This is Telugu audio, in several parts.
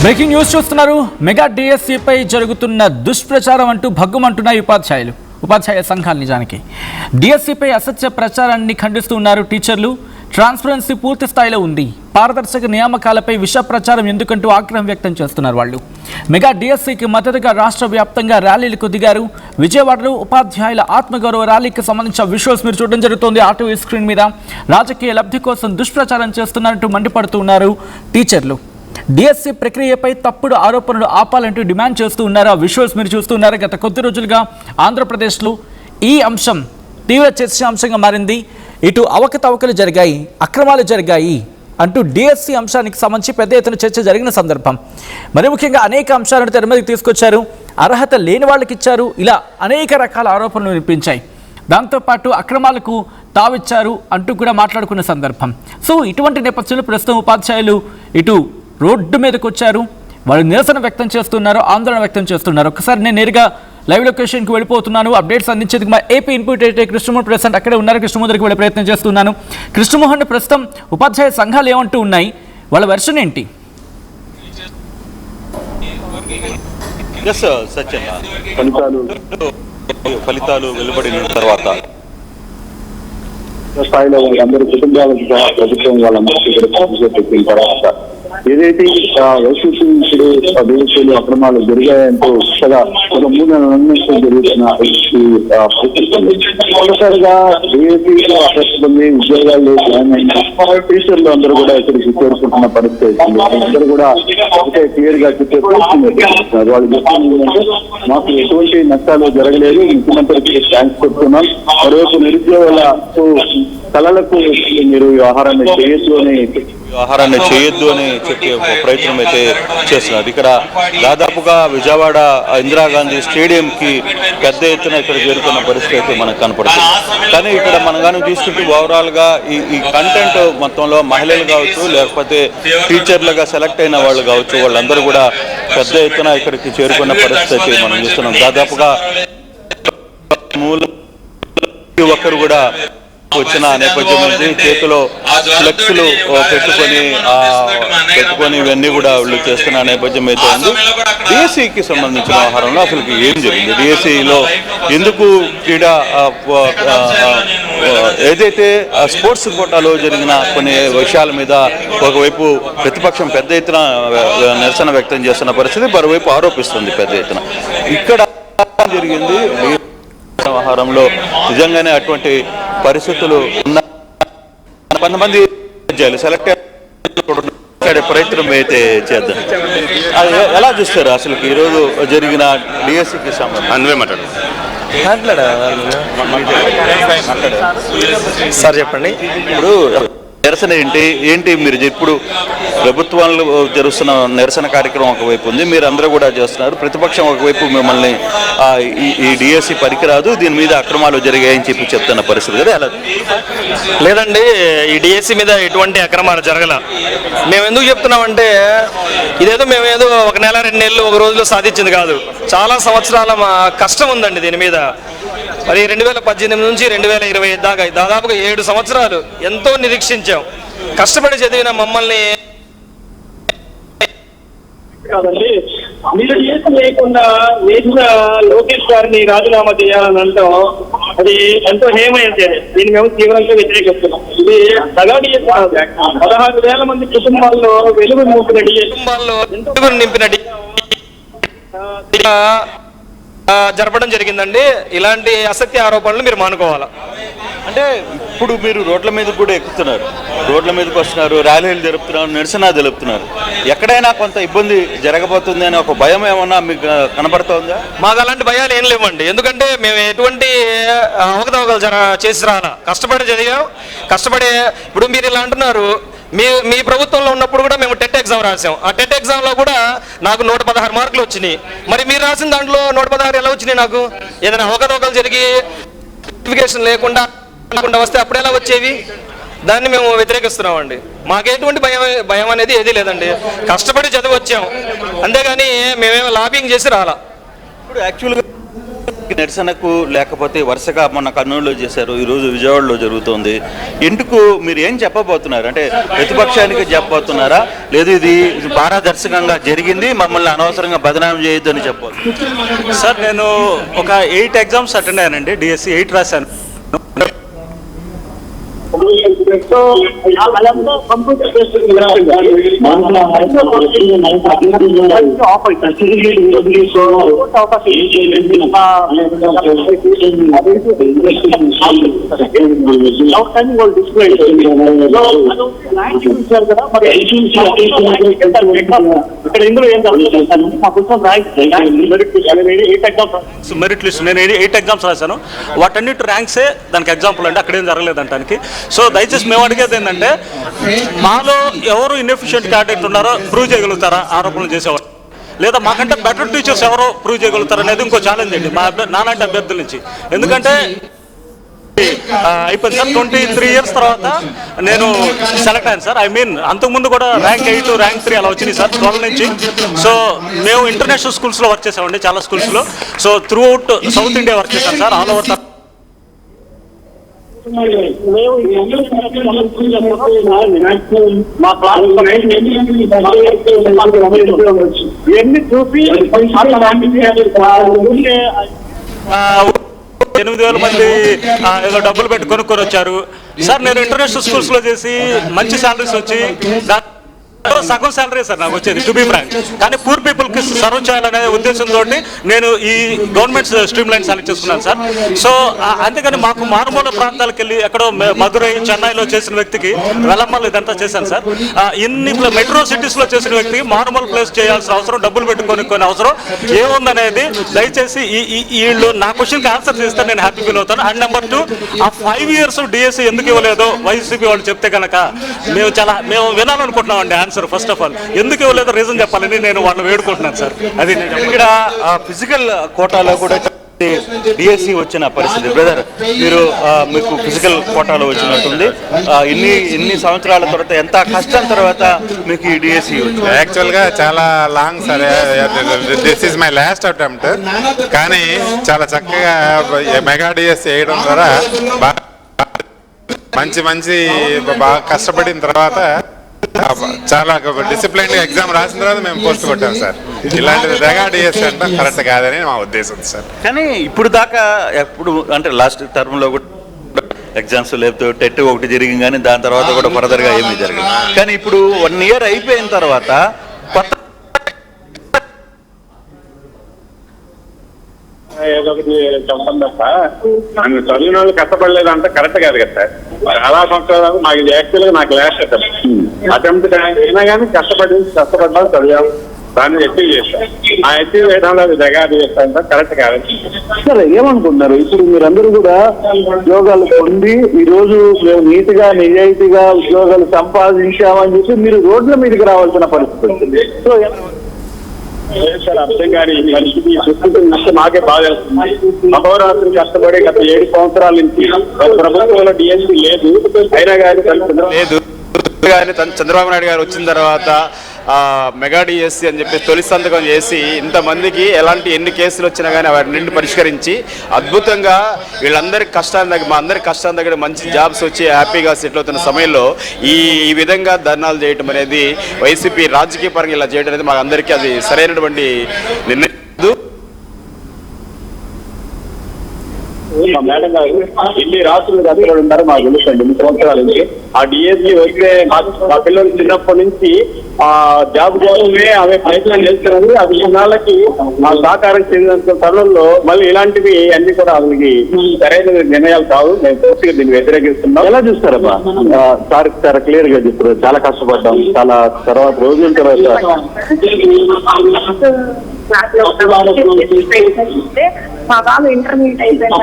బ్రేకింగ్ న్యూస్ చూస్తున్నారు. మెగా డిఎస్సిపై జరుగుతున్న దుష్ప్రచారం అంటూ భగ్గుమంటున్నాయి ఉపాధ్యాయ సంఘాలు. నిజానికి డిఎస్సిపై అసత్య ప్రచారాన్ని ఖండిస్తూ ఉన్నారు టీచర్లు. ట్రాన్స్పరెన్సీ పూర్తి స్థాయిలో ఉంది, పారదర్శక నియామకాలపై విష ప్రచారం ఎందుకంటూ ఆగ్రహం వ్యక్తం చేస్తున్నారు వాళ్ళు. మెగా డిఎస్సికి మద్దతుగా రాష్ట్ర వ్యాప్తంగా ర్యాలీలకు దిగారు. విజయవాడలో ఉపాధ్యాయుల ఆత్మగౌరవ ర్యాలీకి సంబంధించిన విజువల్స్ మీరు చూడడం జరుగుతోంది ఆర్టీవీ స్క్రీన్ మీద. రాజకీయ లబ్ధి కోసం దుష్ప్రచారం చేస్తున్నారంటూ మండిపడుతూ ఉన్నారు టీచర్లు. డిఎస్సి ప్రక్రియపై తప్పుడు ఆరోపణలు ఆపాలంటూ డిమాండ్ చేస్తూ ఉన్నారు. ఆ విజువల్స్ మీరు చూస్తున్నారు. గత కొద్ది రోజులుగా ఆంధ్రప్రదేశ్లో ఈ అంశం తీవ్ర చర్చాంశంగా మారింది. ఇటు అవకతవకలు జరిగాయి, అక్రమాలు జరిగాయి అంటూ డిఎస్సి అంశానికి సంబంధించి పెద్ద ఎత్తున చర్చ జరిగిన సందర్భం. మరి ముఖ్యంగా అనేక అంశాలను తెర మీదకి తీసుకొచ్చారు. అర్హత లేని వాళ్ళకి ఇచ్చారు, ఇలా అనేక రకాల ఆరోపణలు వినిపించాయి. దాంతోపాటు అక్రమాలకు తావిచ్చారు అంటూ కూడా మాట్లాడుకున్న సందర్భం. సో ఇటువంటి నేపథ్యంలో ప్రస్తుతం ఉపాధ్యాయులు ఇటు రోడ్డు మీదకి వచ్చారు. వాళ్ళు నిరసన వ్యక్తం చేస్తున్నారు, ఆందోళన వ్యక్తం చేస్తున్నారు. ఒకసారి నేను నేరుగా లైవ్ లొకేషన్కి వెళ్ళిపోతున్నాను. అప్డేట్స్ అందించేందుకు మా AP input editor Krishnamohan present అక్కడే ఉన్నారు. కృష్ణమోహన్ దగ్గరికి వెళ్ళే ప్రయత్నం చేస్తున్నాను. కృష్ణమోహన్, ప్రస్తుతం ఉపాధ్యాయ సంఘాలు ఏమంటూ ఉన్నాయి, వాళ్ళ వెర్షన్ ఏంటి? ఫలితాలు వెలువడిన తర్వాత స్థాయిలో వాళ్ళందరూ కుటుంబాలకు ప్రభుత్వం వాళ్ళందరికీ పెట్టిన తర్వాత ఏదైతే వైసీపీ ఇప్పుడు దేశీయులు అక్రమాలు జరిగాయంటూ కొత్తగా ఒక 3 నెలల నుంచి జరుగుతున్న ఒక్కసారిగా ఏపీలో అసెస్మెంట్ ఉద్యోగాల్లో జాయిన్ అయిన టీచర్లు అందరూ కూడా ఇక్కడికి చేరుకుంటున్న పరిస్థితి. అందరూ కూడా ఒకటే క్లియర్ గా చెప్పే ప్రయత్నిస్తున్నారు. వాళ్ళు చెప్తున్నారు, మాకు ఎటువంటి నష్టాలు జరగలేదు, ముఖ్యమంత్రికి థ్యాంక్స్ చెప్తున్నాం. మరోవైపు నిరుద్యోగులకు కళలకు మీరు వ్యవహారాన్ని చేయొద్దు అని చెప్పే ప్రయత్నం అయితే చేస్తున్నారు. ఇక్కడ దాదాపుగా విజయవాడ ఇందిరాగాంధీ స్టేడియంకి పెద్ద ఎత్తున ఇక్కడ చేరుకున్న పరిస్థితి అయితే మనకు కనపడుతుంది. కానీ ఇక్కడ మనం కానీ తీసుకుంటే ఓవరాల్గా ఈ కంటెంట్ మొత్తంలో మహిళలు కావచ్చు, లేకపోతే టీచర్లుగా సెలెక్ట్ అయిన వాళ్ళు కావచ్చు, వాళ్ళందరూ కూడా పెద్ద ఎత్తున ఇక్కడికి చేరుకున్న పరిస్థితి అయితే మనం చూస్తున్నాం. దాదాపుగా ఒక్కరు కూడా వచ్చిన నేపథ్యం ఉంది. చేతిలో ఫ్లెక్స్లు పెట్టుకొని ఇవన్నీ కూడా వీళ్ళు చేస్తున్న నేపథ్యం అయితే ఉంది. డిఎస్సికి సంబంధించిన వ్యవహారంలో అసలు ఏం జరిగింది, డిఎస్సిలో ఎందుకు క్రీడా ఏదైతే స్పోర్ట్స్ కోటాలో జరిగిన కొన్ని విషయాల మీద ఒకవైపు ప్రతిపక్షం పెద్ద ఎత్తున నిరసన వ్యక్తం చేస్తున్న పరిస్థితి, మరోవైపు ఆరోపిస్తుంది పెద్ద ఎత్తున. ఇక్కడ జరిగింది వ్యవహారంలో నిజంగానే అటువంటి పరిస్థితులు ఉన్న కొంతమంది సెలెక్ట్ అయ్యే ప్రయత్నం అయితే చేద్దాం. ఎలా చూస్తారు అసలు ఈరోజు జరిగిన డిఎస్సికి సంబంధించి? సార్ చెప్పండి. ఇప్పుడు నిరసన ఏంటి మీరు ఇప్పుడు ప్రభుత్వాలు జరుగుతున్న నిరసన కార్యక్రమం ఒకవైపు ఉంది, మీరు అందరూ కూడా చేస్తున్నారు. ప్రతిపక్షం ఒకవైపు మిమ్మల్ని ఈ డిఎస్సి పనికిరాదు, దీని మీద అక్రమాలు జరిగాయని చెప్తున్న పరిస్థితి కదా. ఎలా? లేదండి, ఈ డిఎస్సి మీద ఎటువంటి అక్రమాలు జరగల. మేము ఎందుకు చెప్తున్నామంటే ఇదేదో మేమేదో 1 నెల 2 నెలలు 1 రోజులో సాధించింది కాదు. చాలా సంవత్సరాల మా కష్టం ఉందండి దీని మీద. మరి 2018 నుంచి 2020 దాకా దాదాపుగా 7 సంవత్సరాలు ఎంతో నిరీక్షించాం. కష్టపడి చదివిన మమ్మల్ని కాదండి, మీరు లేకుండా వేసిన లోకేష్ గారిని రాజీనామా చేయాలని అంటాం, అది ఎంతో హేమైంది. దీన్ని మేము తీవ్రంగా వ్యతిరేకిస్తున్నాం. ఇది దగాడి 16,000 మంది కుటుంబాల్లో వెలుగు నింపిన జరపడం జరిగిందండి. ఇలాంటి అసత్య ఆరోపణలు మీరు మానుకోవాలా. అంటే ఇప్పుడు మీరు రోడ్ల మీద కూడా ఎక్కుతున్నారు, రోడ్ల మీదకి వస్తున్నారు, ర్యాలీలు జరుపుతున్నారు, నిరసన జరుపుతున్నారు. ఎక్కడైనా కొంత ఇబ్బంది జరగబోతుంది అని ఒక భయం ఏమన్నా మీకు కనబడుతుందా? మాకు అలాంటి భయాలు ఏం లేవండి. ఎందుకంటే మేము ఎటువంటి అవకతవకలు చేసి రాలా. కష్టపడి చదివాం, కష్టపడే. ఇప్పుడు మీరు ఇలా అంటున్నారు, మీ ప్రభుత్వంలో ఉన్నప్పుడు కూడా మేము టెట్ ఎగ్జామ్ రాసాం. ఆ టెట్ ఎగ్జామ్లో కూడా నాకు 116 మార్కులు వచ్చినాయి. మరి మీరు రాసిన దాంట్లో 116 ఎలా వచ్చినాయి? నాకు ఏదైనా అవకతవకలు జరిగి సర్టిఫికేషన్ లేకుండా వస్తే అప్పుడు ఎలా వచ్చేవి? దాన్ని మేము వ్యతిరేకిస్తున్నామండి. మాకెటువంటి భయం అనేది ఏదీ లేదండి. కష్టపడి చదివి వచ్చాం, అంతేగాని మేమేమో లాబింగ్ చేసి రాలా. ఇప్పుడు యాక్చువల్గా నిరసనకు లేకపోతే వరుసగా మొన్న కర్నూలులో చేశారు, ఈరోజు విజయవాడలో జరుగుతోంది. ఎందుకు మీరు ఏం చెప్పబోతున్నారు? అంటే ప్రతిపక్షానికి చెప్పబోతున్నారా, లేదు ఇది పారదర్శకంగా జరిగింది మమ్మల్ని అనవసరంగా బదనాం చేయొద్దు అని చెప్పబోతున్నారు? సార్ నేను ఒక 8 ఎగ్జామ్స్ అటెండ్ అయ్యానండి. డిఎస్సి 8 రాశాను. మెరిట్ లిస్ట్ నేను 8 ఎగ్జామ్స్ రాశాను. వాటన్నిటి ర్యాంక్సే దానికి ఎగ్జాంపుల్ అండి, అక్కడేం జరగలేదంటానికి. సో దయచేసి మేము అడిగేది ఏంటంటే, మాలో ఎవరు ఇన్ఎఫిషియెంట్ క్యాండిడేట్ ఉన్నారో ప్రూవ్ చేయగలుగుతారా ఆరోపణలు చేసేవారు, లేదా మాకంటే బెటర్ టీచర్స్ ఎవరో ప్రూవ్ చేయగలుగుతారు అనేది ఇంకో ఛాలెంజ్ అండి నాలాంటి అభ్యర్థుల నుంచి. ఎందుకంటే అయిపోయింది సార్, 23 ఇయర్స్ తర్వాత నేను సెలెక్ట్ అయ్యాను సార్. అంతకుముందు కూడా ర్యాంక్ 8 ర్యాంక్ 3 అలా వచ్చినాయి సార్ 12 నుంచి. సో మేము ఇంటర్నేషనల్ స్కూల్స్లో వర్క్ చేసామండి, చాలా స్కూల్స్లో. So through out south India work చేశాను సార్, ఆల్ ఓవర్. చూసి 8,000 మంది ఏదో డబ్బులు పెట్టి కొనుక్కొని వచ్చారు సార్. నేను ఇంటర్నేషనల్ స్కూల్స్లో చేసి మంచి శాలరీస్ వచ్చి సగం శాలరీ సార్ నాకు వచ్చేది, టు బీ ఫ్రాంక్. కానీ పూర్ పీపుల్కి సర్వ్ చేయాలనే ఉద్దేశంతో నేను ఈ గవర్నమెంట్ స్ట్రీమ్ లైన్ సెలెక్ట్ చేసుకున్నాను సార్. సో అందుకని మాకు మారుమూల ప్రాంతాలకు వెళ్ళి ఎక్కడో మధురై చెన్నైలో చేసిన వ్యక్తికి వెల్లమ్మలు ఇదంతా చేశాను సార్. ఇన్ని మెట్రో సిటీస్లో చేసిన వ్యక్తికి మారుమూల ప్లేస్ చేయాల్సిన అవసరం, డబ్బులు పెట్టుకొని అవసరం ఏముందనేది దయచేసి వీళ్ళు నా క్వశ్చన్కి ఆన్సర్ చేస్తే నేను హ్యాపీ ఫీల్ అవుతాను. అండ్ నెంబర్ 2, ఆ 5 years డిఎస్సి ఎందుకు ఇవ్వలేదో వైసీపీ వాళ్ళు చెప్తే కనుక మేము వినాలనుకుంటున్నామండి ఆన్సర్. ఫస్ట్ ఆఫ్ ఆల్ ఎందుకు ఇవ్వలేదో రీజన్ చెప్పాలని నేను వాళ్ళు వేడుకుంటున్నాను సార్. అది ఇక్కడ ఫిజికల్ కోటాలో కూడా డిఎస్సి వచ్చిన పరిస్థితి. బ్రదర్, మీకు ఫిజికల్ కోటాలో వచ్చినట్టుంది. ఇన్ని సంవత్సరాల తర్వాత, ఎంత కష్టం తర్వాత మీకు ఈ డిఎస్సి వచ్చింది? యాక్చువల్గా చాలా long sir, this is my last attempt. కానీ చాలా చక్కగా మెగా డిఎస్సి వేయడం ద్వారా మంచి బాగా కష్టపడిన తర్వాత చాలా డిసిప్లైన్ ఎగ్జామ్ రాసిన తర్వాత మేము పోస్ట్ కొట్టాం సార్. ఇలాంటిది మెగా డిఎస్సి అంటే కరెక్ట్ కాదని మా ఉద్దేశం సార్. కానీ ఇప్పుడు దాకా అంటే లాస్ట్ టర్మ్లో కూడా ఎగ్జామ్స్ లేకపోతే టెట్ ఒకటి జరిగింది, కానీ దాని తర్వాత కూడా ఫర్దర్గా ఏమీ జరిగింది. కానీ ఇప్పుడు 1 year అయిపోయిన తర్వాత కొత్త ఏదో ఒకటి చెప్పండి తప్ప నన్ను చదివిన వాళ్ళు కష్టపడలేదు అంటే కరెక్ట్ కాదు కదా సార్. చాలా సంవత్సరాలు నాకు యాక్చువల్గా నాకు లాస్ట్ అటెంప్ట్ అయినా కానీ కష్టపడ్డా చదివాం, దాన్ని అచీవ్ చేస్తాం. ఆ అచీవ్ చేయడంలో అది జగాది చేస్తాం కరెక్ట్ కాదు సార్. ఏమనుకుంటున్నారు ఇప్పుడు మీరందరూ కూడా ఉద్యోగాలు పొంది ఈ రోజు మేము నీతిగా నిజాయితీగా ఉద్యోగాలు సంపాదించామని చెప్పి మీరు రోడ్ల మీదకి రావాల్సిన పరిస్థితి ఉంది. సో సార్ అర్థం కాని పరిస్థితి చూస్తుంటే మాకే బాధ వేస్తుంది. అహోరాత్రి కష్టపడి గత 7 సంవత్సరాల నుంచి ప్రభుత్వంలో డిఎస్సి లేదు, అయినా కానీ చంద్రబాబు నాయుడు గారు వచ్చిన తర్వాత మెగా డిఎస్సి అని చెప్పి తొలి సంతకం చేసి ఇంతమందికి ఎన్ని కేసులు వచ్చినా కానీ వాటిని పరిష్కరించి అద్భుతంగా వీళ్ళందరికీ మా అందరి కష్టాన్ని దగ్గర మంచి జాబ్స్ వచ్చి హ్యాపీగా సెటిల్ అవుతున్న సమయంలో ఈ విధంగా ధర్నాలు చేయడం అనేది, వైసీపీ రాజకీయ పరంగా ఇలా చేయడం అనేది మాకు అందరికీ అది సరైనటువంటి నిర్ణయం. మేడం గారు ఎన్ని రాష్ట్రాలు అధికారులు ఉన్నారో మాకు తెలుసండి. 2 సంవత్సరాల నుంచి ఆ డిఎస్సి వస్తే మా పిల్లలు చిన్నప్పటి నుంచి ఆ జాబ్ కోసమే ఆమె ప్రయత్నం చేస్తున్నది. అది కొన్నాళ్ళకి మా సహకారం చెందినంత తరుణంలో మళ్ళీ ఇలాంటివి అన్ని కూడా ఆమెకి సరైన నిర్ణయాలు కావు. మేము పూర్తిగా దీన్ని వ్యతిరేకిస్తున్నాం. ఎలా చూస్తారమ్మా? సార్ చాలా క్లియర్ గా చెప్పారు, చాలా కష్టపడ్డాం, చాలా తర్వాత రోజుల తర్వాత మా బాబు ఇంటర్మీడియట్ అయిపోయిన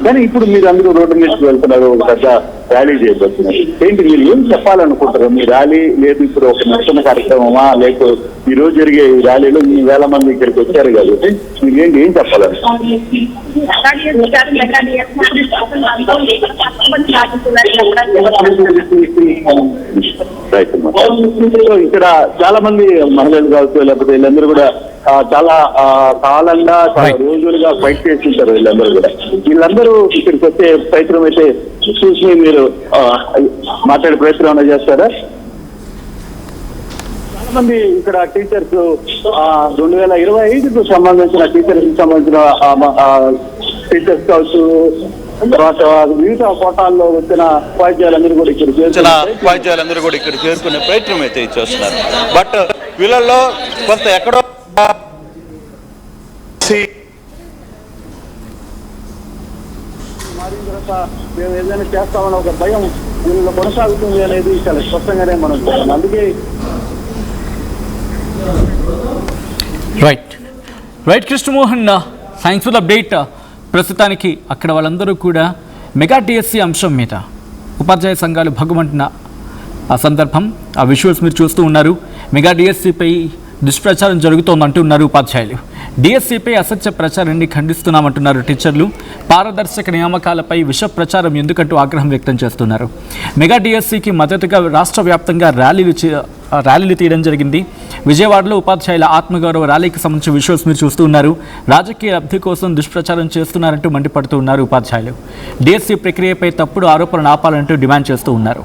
కానీ ఇప్పుడు మీరు అందరూ రోడ్డు మీదకి వెళ్తున్నారు, ఒక పెద్ద ర్యాలీ చేయబోతున్నారు. ఏంటి మీరు ఏం చెప్పాలనుకుంటారు? మీ ర్యాలీ లేదు ఇప్పుడు ఒక నిరసన కార్యక్రమమా, లేకపోతే ఈ రోజు జరిగే ఈ ర్యాలీలో ఈ 1000 మంది ఇక్కడికి వచ్చారు కాబట్టి మీరు ఏంటి ఏం చెప్పాలి? సో ఇక్కడ చాలా మంది మహిళలు కావచ్చు, లేకపోతే వీళ్ళందరూ కూడా చాలా కాలంగా చాలా రోజులుగా ఫైట్ చేస్తుంటారు. వీళ్ళందరూ ఇక్కడికి వచ్చే ప్రయత్నం అయితే చూసి మీరు మాట్లాడే ప్రయత్నం ఏమైనా చేస్తారా? చాలా మంది ఇక్కడ టీచర్స్ 2025కు సంబంధించిన టీచర్స్ కావచ్చు, తర్వాత వివిధ కోటాల్లో వచ్చిన ఉపాధ్యాయులందరూ కూడా ఇక్కడ చేరుకునే ప్రయత్నం అయితే చేస్తున్నారు. బట్ వీళ్ళల్లో కొంత ఎక్కడో మారిన తర్వాత మేము ఏదైనా చేస్తామని ఒక భయం వీళ్ళలో కొనసాగుతుంది అనేది చాలా స్పష్టంగానే మనం చూస్తాం. అందుకే right Krishnamohan, thanks for the update. ప్రస్తుతానికి అక్కడ వాళ్ళందరూ కూడా మెగా డిఎస్సి అంశం మీద ఉపాధ్యాయ సంఘాలు భగ్గుమంటున్న ఆ సందర్భం, ఆ విజువల్స్ మీరు చూస్తూ ఉన్నారు. మెగా డిఎస్సిపై దుష్ప్రచారం జరుగుతోందంటున్నారు ఉపాధ్యాయులు. డిఎస్సిపై అసత్య ప్రచారాన్ని ఖండిస్తున్నామంటున్నారు టీచర్లు. పారదర్శక నియామకాలపై విష ప్రచారం ఎందుకంటూ ఆగ్రహం వ్యక్తం చేస్తున్నారు. మెగా డిఎస్సికి మద్దతుగా రాష్ట్ర వ్యాప్తంగా ర్యాలీలు తీయడం జరిగింది. విజయవాడలో ఉపాధ్యాయుల ఆత్మగౌరవ ర్యాలీకి సంబంధించిన విజువల్స్ మీరు చూస్తూ ఉన్నారు. రాజకీయ లబ్ధి కోసం దుష్ప్రచారం చేస్తున్నారంటూ మండిపడుతూ ఉన్నారు ఉపాధ్యాయులు. డిఎస్సి ప్రక్రియపై తప్పుడు ఆరోపణలు ఆపాలంటూ డిమాండ్ చేస్తూ ఉన్నారు.